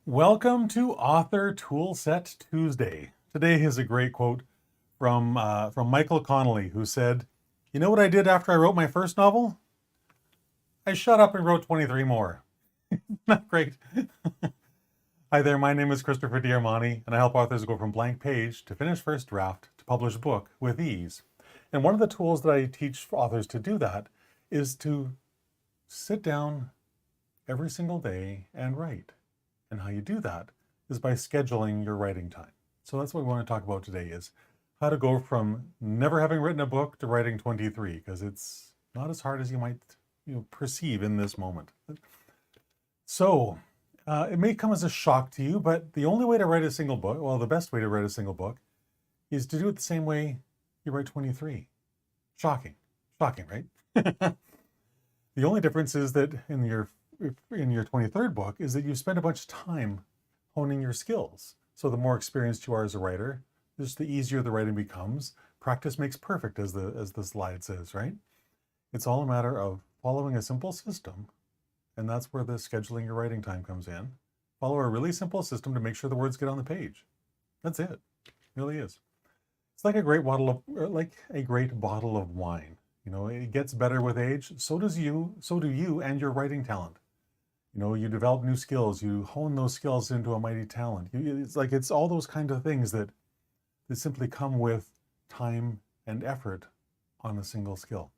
Welcome to Author Toolset Tuesday. Today is a great quote from Michael Connelly, who said, "You know what I did after I wrote my first novel? I shut up and wrote 23 more." Not great. Hi there, my name is Christopher Diarmani, and I help authors go from blank page to finished first draft to published book with ease. And one of the tools that I teach authors to do that is to sit down every single day and write. And how you do that is by scheduling your writing time. So that's what we want to talk about today, is how to go from never having written a book to writing 23, because it's not as hard as you might perceive in this moment. So it may come as a shock to you, but the only way to write a single book, well, the best way to write a single book is to do it the same way you write 23. Shocking. Shocking, right? The only difference is that in your 23rd book is that you spend a bunch of time honing your skills. So the more experienced you are as a writer, just the easier the writing becomes. Practice makes perfect, as the slide says, right? It's all a matter of following a simple system, and that's where the scheduling your writing time comes in. Follow a really simple system to make sure the words get on the page. That's it. It really is. It's like a great bottle of wine. It gets better with age. So do you and your writing talent. You develop new skills, you hone those skills into a mighty talent. It's all those kind of things that simply come with time and effort on a single skill.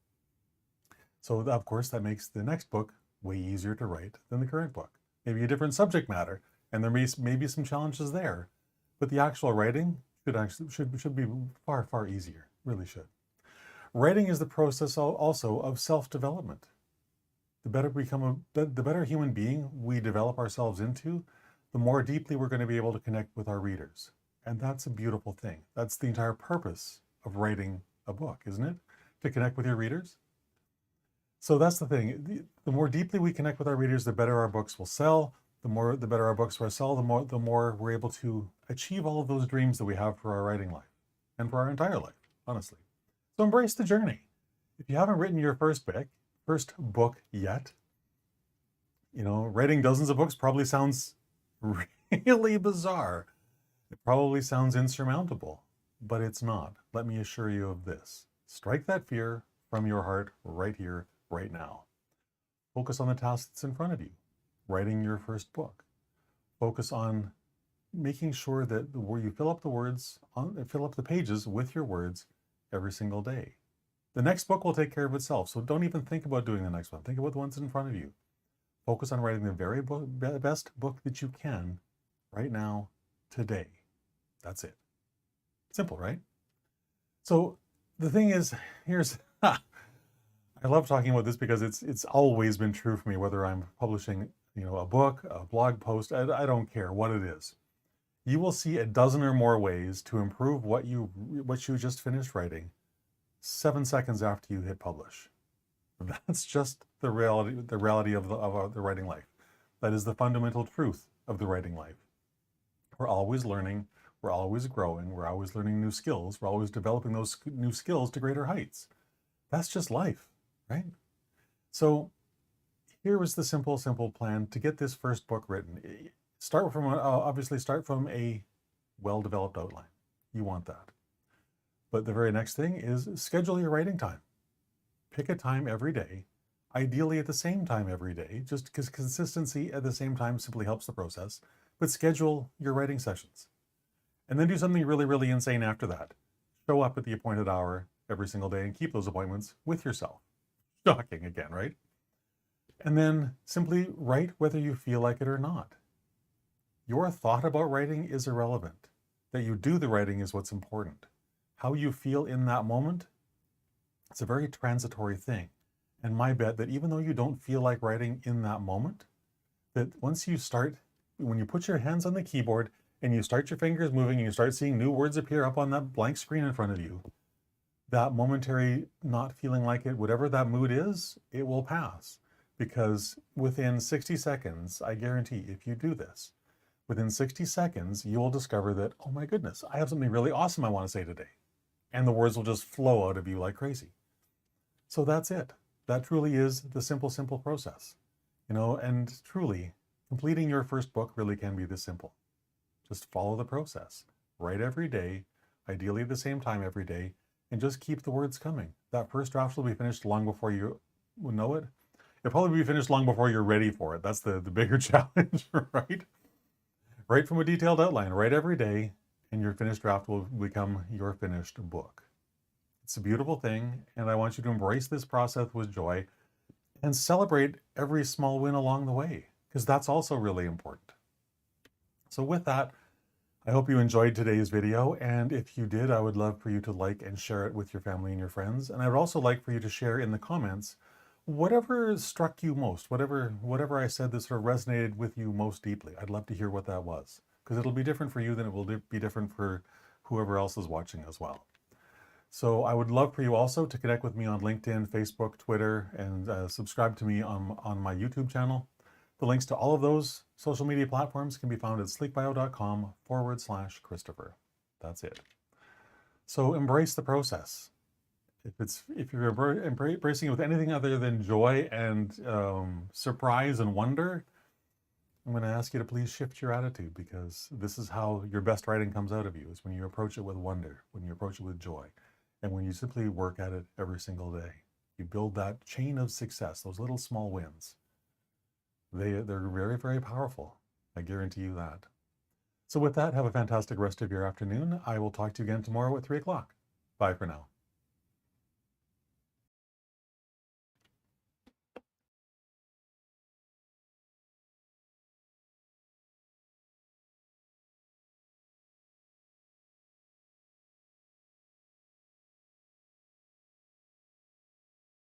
So of course that makes the next book way easier to write than the current book. Maybe a different subject matter, and there may be some challenges there, but the actual writing should be far, far easier, really should. Writing is the process also of self-development. The better human being we develop ourselves into, the more deeply we're going to be able to connect with our readers. And that's a beautiful thing. That's the entire purpose of writing a book, isn't it? To connect with your readers. So that's the thing. The more deeply we connect with our readers, the better our books will sell. The better our books will sell, the more we're able to achieve all of those dreams that we have for our writing life and for our entire life, honestly. So embrace the journey. If you haven't written your first book yet, writing dozens of books probably sounds really bizarre. It probably sounds insurmountable, but it's not. Let me assure you of this. Strike that fear from your heart right here, right now. Focus on the task that's in front of you, writing your first book. Focus on making sure that you fill up the pages with your words every single day. The next book will take care of itself, so don't even think about doing the next one. Think about the ones in front of you. Focus on writing the very best book that you can right now, today. That's it. Simple, right? So the thing is, I love talking about this because it's always been true for me, whether I'm publishing a book, a blog post, I don't care what it is. You will see a dozen or more ways to improve what you just finished writing 7 seconds after you hit publish. That's just the reality of the writing life. That is the fundamental truth of the writing life. We're always learning, we're always growing, we're always learning new skills, we're always developing those new skills to greater heights. That's just life, right? So here was the simple plan to get this first book written. Obviously start from a well-developed outline. You want that. But the very next thing is schedule your writing time. Pick a time every day, ideally at the same time every day, just because consistency at the same time simply helps the process. But schedule your writing sessions. And then do something really, really insane after that. Show up at the appointed hour every single day and keep those appointments with yourself. Shocking again, right? And then simply write whether you feel like it or not. Your thought about writing is irrelevant. That you do the writing is what's important. How you feel in that moment, it's a very transitory thing. And my bet that even though you don't feel like writing in that moment, that when you put your hands on the keyboard and you start your fingers moving and you start seeing new words appear up on that blank screen in front of you, that momentary not feeling like it, whatever that mood is, it will pass. Because within 60 seconds, I guarantee if you do this, within 60 seconds, you will discover that, oh my goodness, I have something really awesome I want to say today. And the words will just flow out of you like crazy. So that's it. That truly is the simple process. And truly, Completing your first book really can be this simple. Just follow the process. Write every day, ideally at the same time every day, and just keep the words coming. That first draft will be finished long before you know it. It'll probably be finished long before you're ready for it. That's the bigger challenge, right? Write from a detailed outline. Write every day, and your finished draft will become your finished book. It's a beautiful thing, and I want you to embrace this process with joy and celebrate every small win along the way, because that's also really important. So with that, I hope you enjoyed today's video, and if you did, I would love for you to like and share it with your family and your friends, and I would also like for you to share in the comments whatever struck you most, whatever I said that sort of resonated with you most deeply. I'd love to hear what that was, because it'll be different for you than it will be different for whoever else is watching as well. So I would love for you also to connect with me on LinkedIn, Facebook, Twitter, and subscribe to me on my YouTube channel. The links to all of those social media platforms can be found at sleekbio.com/Christopher. That's it. So embrace the process. If you're embracing it with anything other than joy and surprise and wonder, I'm going to ask you to please shift your attitude, because this is how your best writing comes out of you, is when you approach it with wonder, when you approach it with joy, and when you simply work at it every single day. You build that chain of success, those little small wins. They're very, very powerful. I guarantee you that. So with that, have a fantastic rest of your afternoon. I will talk to you again tomorrow at 3 o'clock. Bye for now.